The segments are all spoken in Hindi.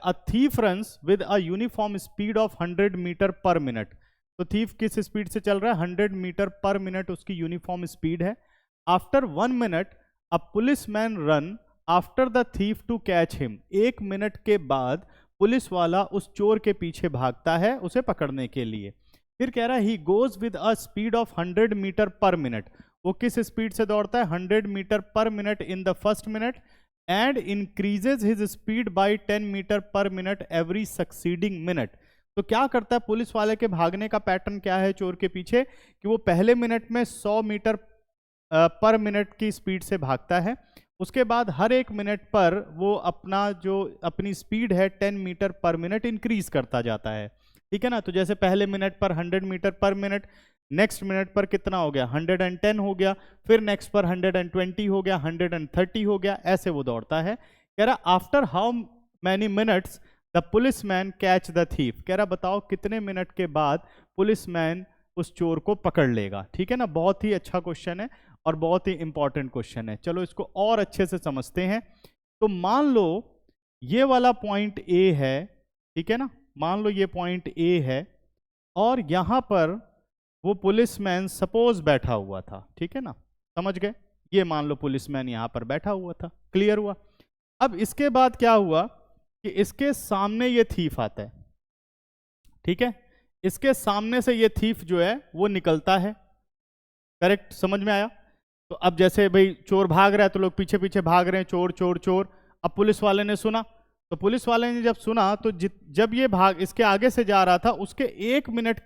A thief runs with a uniform speed of 100 metre per minute. तो थीफ किस स्पीड से चल रहा है? 100 मीटर पर मिनट उसकी यूनिफॉर्म स्पीड है। After 1 minute a policeman run after the thief to catch him. 1 minute के बाद पुलिस वाला उस चोर के पीछे भागता है उसे पकड़ने के लिए। फिर कह रहा है he goes with a speed of 100 metre per minute. वो किस स्पीड से दौड़ता है? 100 metre per minute in the first minute and increases his speed by 10 metre per minute every succeeding minute. तो क्या करता है पुलिस वाले के भागने का पैटर्न क्या है चोर के पीछे? कि वो पहले मिनट में 100 मीटर पर मिनट की स्पीड से भागता है, उसके बाद हर 1 मिनट पर वो अपनी स्पीड है 10 मीटर पर मिनट इंक्रीज करता जाता है। ठीक है ना? तो जैसे पहले मिनट पर 100 metre per minute, next minute पर कितना हो गया? 110 हो गया, फिर नेक्स्ट पर 120 हो गया, 130 हो गया, ऐसे वो दौड़ता है। कह रहा after how many minutes the police man catch the thief. कह रहा बताओ कितने मिनट के बाद पुलिस मैन उस चोर को पकड़ लेगा। ठीक है ना? बहुत ही अच्छा क्वेश्चन है और बहुत ही इंपॉर्टेंट क्वेश्चन है। चलो इसको और अच्छे से समझते हैं। तो मान लो ये वाला पॉइंट ए है, ठीक है ना? मान लो ये पॉइंट ए है और यहां पर वो पुलिसमैन सपोज बैठा हुआ था। ठीक है ना? समझ गए? ये मान लो पुलिसमैन यहां पर बैठा हुआ था। क्लियर हुआ? अब इसके बाद क्या हुआ कि इसके सामने ये थीफ आता है। ठीक है? इसके सामने से ये थीफ जो है वो निकलता है। करेक्ट? समझ में आया? तो अब जैसे भाई चोर भाग रहा है तो लोग पीछे पीछे भाग रहे हैं, चोर चोर चोर। अब पुलिस वाले ने सुना, तो पुलिस वाले ने जब सुना तो जब ये भाग इसके आगे से जा रहा था उसके 1 मिनट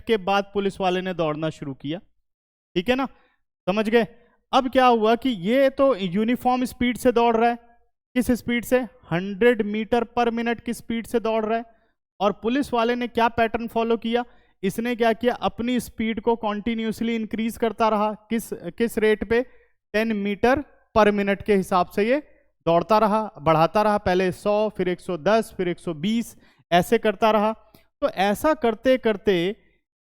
के बाद पुलिस वाले ने दौड़ना शुरू किया। ठीक है ना? समझ गए? अब क्या हुआ कि ये तो यूनिफॉर्म स्पीड से दौड़ रहा है। किस स्पीड से? 100 मीटर पर मिनट की स्पीड से दौड़ रहा है। और पुलिस वाले ने क्या पैटर्न फॉलो किया? इसने क्या किया? अपनी स्पीड को कॉन्टिन्यूसली इंक्रीज करता रहा। किस रेट पे? 10 मीटर पर मिनट के हिसाब से ये दौड़ता रहा, बढ़ाता रहा। पहले 100, फिर 110, फिर 120, ऐसे करता रहा। तो ऐसा करते करते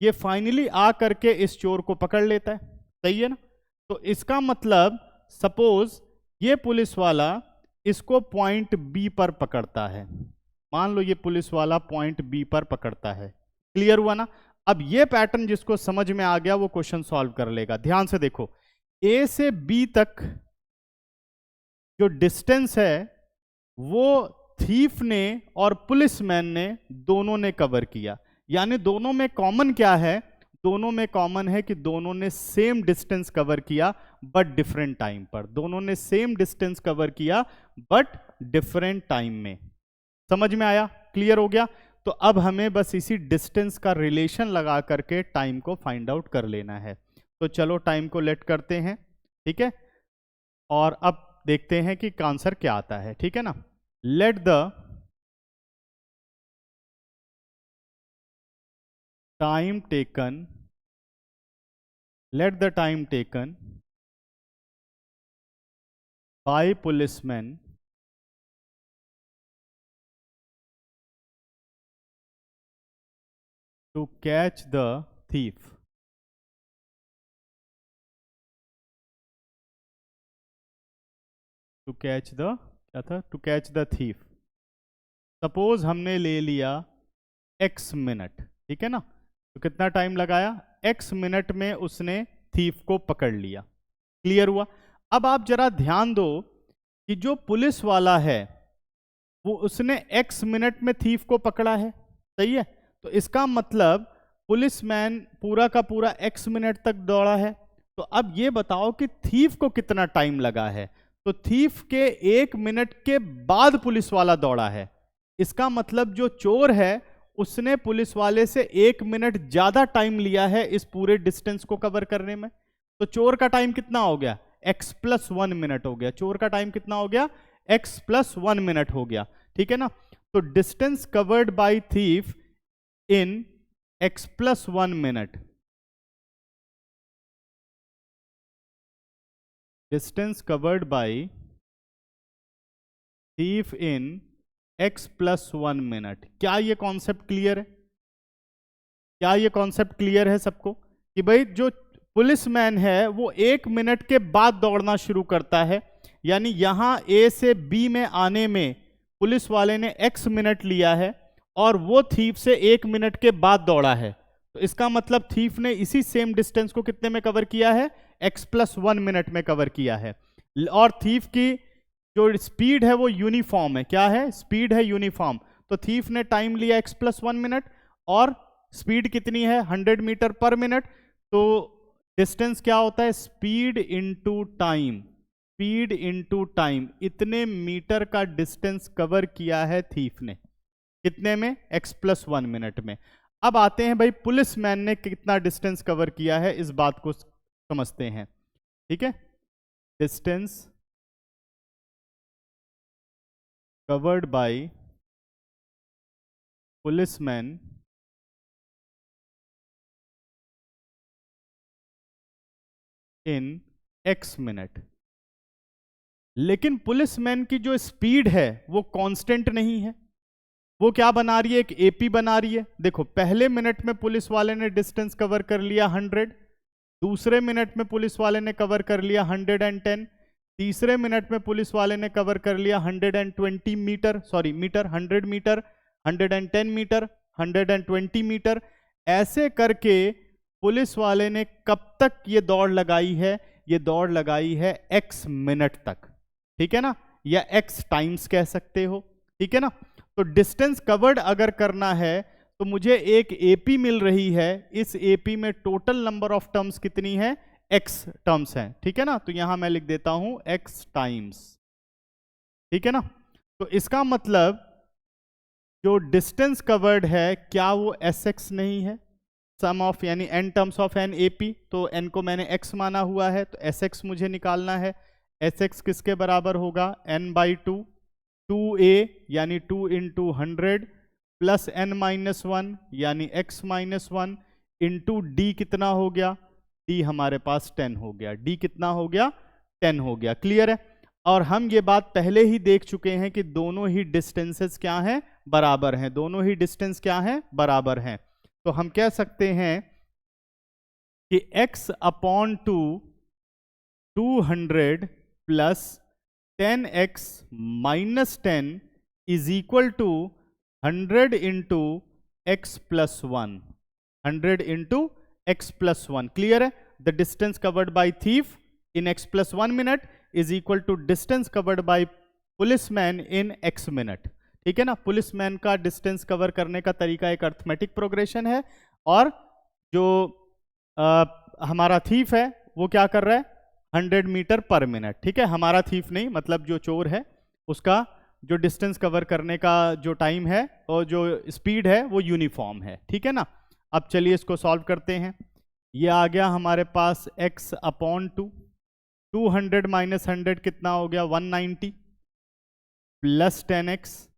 ये फाइनली आ करके इस चोर को पकड़ लेता है। सही है ना? तो इसका मतलब सपोज ये पुलिस वाला इसको पॉइंट बी पर पकड़ता है। मान लो ये पुलिस वाला पॉइंट बी पर पकड़ता है। क्लियर हुआ ना? अब ये पैटर्न जिसको समझ में आ गया वो क्वेश्चन सॉल्व कर लेगा। ध्यान से देखो, ए से बी तक जो डिस्टेंस है वो थीफ ने और पुलिसमैन ने दोनों ने कवर किया। यानी दोनों में कॉमन क्या है? दोनों में कॉमन है कि दोनों ने सेम डिस्टेंस कवर किया बट डिफरेंट टाइम पर। दोनों ने सेम डिस्टेंस कवर किया बट डिफरेंट टाइम में। समझ में आया? क्लियर हो गया? तो अब हमें बस इसी डिस्टेंस का रिलेशन लगा करके टाइम को फाइंड आउट कर लेना है। तो चलो टाइम को लेट करते हैं। ठीक है? और अब देखते हैं कि आंसर क्या आता है। ठीक है ना? Let the time taken by policemen to catch the thief। To catch the क्या था? To catch the thief. Suppose हमने ले लिया x मिनट। ठीक है ना? तो कितना टाइम लगाया? x मिनट में उसने थीफ को पकड़ लिया। क्लियर हुआ? अब आप जरा ध्यान दो कि जो पुलिस वाला है वो उसने x मिनट में थीफ को पकड़ा है। सही है? तो इसका मतलब पुलिसमैन पूरा का पूरा x मिनट तक दौड़ा है। तो अब ये बताओ कि थीफ को कितना टाइम लगा है? तो थीफ के 1 मिनट के बाद पुलिस वाला दौड़ा है। इसका मतलब जो चोर है उसने पुलिस वाले से 1 मिनट ज्यादा टाइम लिया है इस पूरे डिस्टेंस को कवर करने में। तो चोर का टाइम कितना हो गया? x + 1 मिनट हो गया। चोर का टाइम कितना हो गया? x + 1 मिनट हो गया। ठीक है ना? तो distance covered by thief in x + 1 minute, distance covered by thief in x + 1 minute. क्या ये कॉन्सेप्ट क्लियर है? क्या ये कॉन्सेप्ट क्लियर है सबको कि भाई जो पुलिसमैन है वो 1 मिनट के बाद दौड़ना शुरू करता है। यानी यहां A से B में आने में पुलिस वाले ने x मिनट लिया है और वो थीफ से 1 मिनट के बाद दौड़ा है, तो इसका मतलब थीफ ने इसी सेम डिस्टेंस को कितने में कवर किया है, x+1 मिनट में कवर किया है। और थीफ की जो स्पीड है वो यूनिफॉर्म है, क्या है, स्पीड है यूनिफॉर्म। तो थीफ ने टाइम लिया x+1 मिनट और स्पीड कितनी है, 100 मीटर पर मिनट। तो डिस्टेंस क्या होता है, speed into time, speed into time. इतने मीटर का डिस्टेंस कवर किया है थीफ ने, कितने में, x+1 मिनट में। अब आते हैं भाई पुलिसमैन ने कितना डिस्टेंस कवर किया है, इस बात को समझते हैं। ठीक है, distance covered by policeman in x minute. लेकिन पुलिसमैन की जो स्पीड है वो कांस्टेंट नहीं है, वो क्या बना रही है, एक एपी बना रही है। देखो पहले मिनट में पुलिस वाले ने डिस्टेंस कवर कर लिया 100, दूसरे मिनट में पुलिस वाले ने कवर कर लिया 110, तीसरे मिनट में पुलिस वाले ने कवर कर लिया 120 metre, sorry metre, 100 metre, 110 metre, 120 metre. ऐसे करके पुलिस वाले ने कब तक ये दौड़ लगाई है, ये दौड़ लगाई है x मिनट तक, ठीक है ना, या x टाइम्स कह सकते हो, ठीक है ना। तो डिस्टेंस कवर्ड अगर करना है तो मुझे एक एपी मिल रही है, इस एपी में टोटल नंबर ऑफ टर्म्स कितनी है, x टर्म्स हैं, ठीक है ना। तो यहां मैं लिख देता हूं x टाइम्स, ठीक है ना। तो इसका मतलब जो डिस्टेंस कवर्ड है क्या वो sx नहीं है, सम ऑफ यानी n terms of n AP, तो n को मैंने x माना हुआ है, तो sx मुझे निकालना है। sx किसके बराबर होगा, n/2, 2a यानी 2 × 100 प्लस n-1 यानी x-1 इंटू d कितना हो गया, d हमारे पास 10 हो गया, d कितना हो गया, 10 हो गया। क्लियर है। और हम ये बात पहले ही देख चुके हैं कि दोनों ही डिस्टेंसेस क्या हैं, बराबर हैं, दोनों ही डिस्टेंस क्या हैं, बराबर हैं। तो हम कह सकते हैं कि x/2 200 plus 10x - 10 is equal to 100 into x+1, 100 into x+1। Clear है। The distance covered by thief in x+1 minute is equal to distance covered by policeman in x minute, ठीक है ना। पुलिसमैन का डिस्टेंस कवर करने का तरीका एक अर्थमेटिक प्रोग्रेशन है, और जो हमारा थीफ है वो क्या कर रहा है, 100 मीटर पर मिनट, ठीक है। हमारा थीफ नहीं, मतलब जो चोर है उसका जो डिस्टेंस कवर करने का जो टाइम है और जो स्पीड है वो यूनिफॉर्म है, ठीक है ना। अब चलिए इसको सॉल्व करते हैं। ये आ गया हमारे पास x/2, 200 - 100 कितना हो गया, 190 plus 10x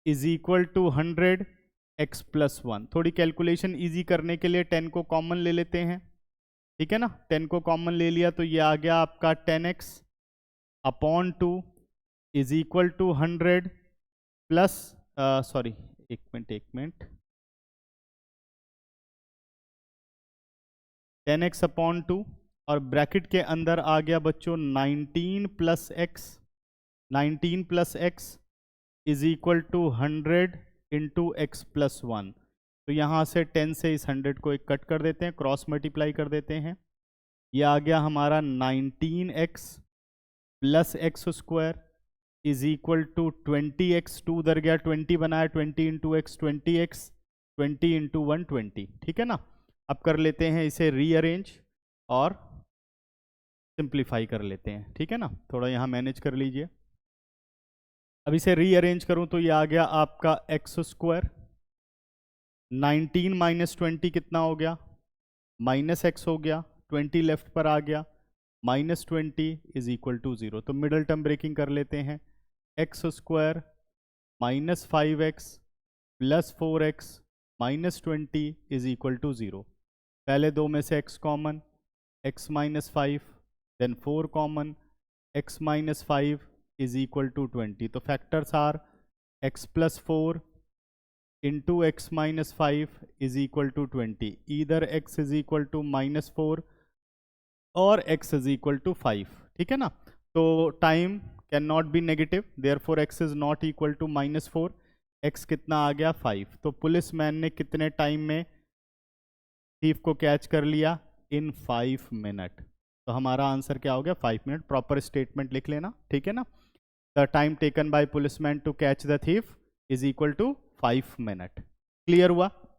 is equal to 100 x+1। थोड़ी कैलकुलेशन इजी करने के लिए 10 को कॉमन ले लेते हैं, ठीक है ना। 10 को कॉमन ले लिया तो ये आ गया आपका 10x/2 is equal to 100 plus sorry एक मिनट 10x/2 और ब्रैकेट के अंदर आ गया बच्चों 19 plus x, 19 plus x is equal to 100 into x+1। तो यहाँ से 10 से इस 100 को एक कट कर देते हैं, क्रॉस मल्टीप्लाई कर देते हैं। ये आ गया हमारा 19x plus x² is equal to 20x, 2 उधर गया 20 बनाया, 20 इंटू x 20x, 20 इंटू 120, ठीक है ना। अब कर लेते हैं इसे रीअरेंज और सिंप्लीफाई कर लेते हैं, ठीक है ना। थोड़ा यहाँ मैनेज कर लीजिए। अब इसे रीअरेंज करूं तो ये आ गया आपका x², 19 - 20 कितना हो गया, -x हो गया, 20 लेफ्ट पर आ गया, -20 इज इक्वल टू 0। तो मिडल टर्म ब्रेकिंग कर लेते हैं, x² - 5x plus 4x -20 is equal to 0। पहले दो में से x common, x - 5 then 4 common, x - 5 is equal to 20। तो factors are x+4 into x - 5 is equal to 20, either x is equal to -4 और x इज इक्वल टू 5, ठीक है ना। तो time can not be negative, therefore x is not equal to -4, x कितना आ गया 5। तो पुलिसमैन ने कितने टाइम में थीफ को कैच कर लिया? इन 5 मिनट। तो हमारा आंसर क्या हो गया? 5 मिनट। प्रॉपर स्टेटमेंट लिख लेना, ठीक है ना। The time taken by policeman to catch the thief is equal to 5 minute. Clear हुआ?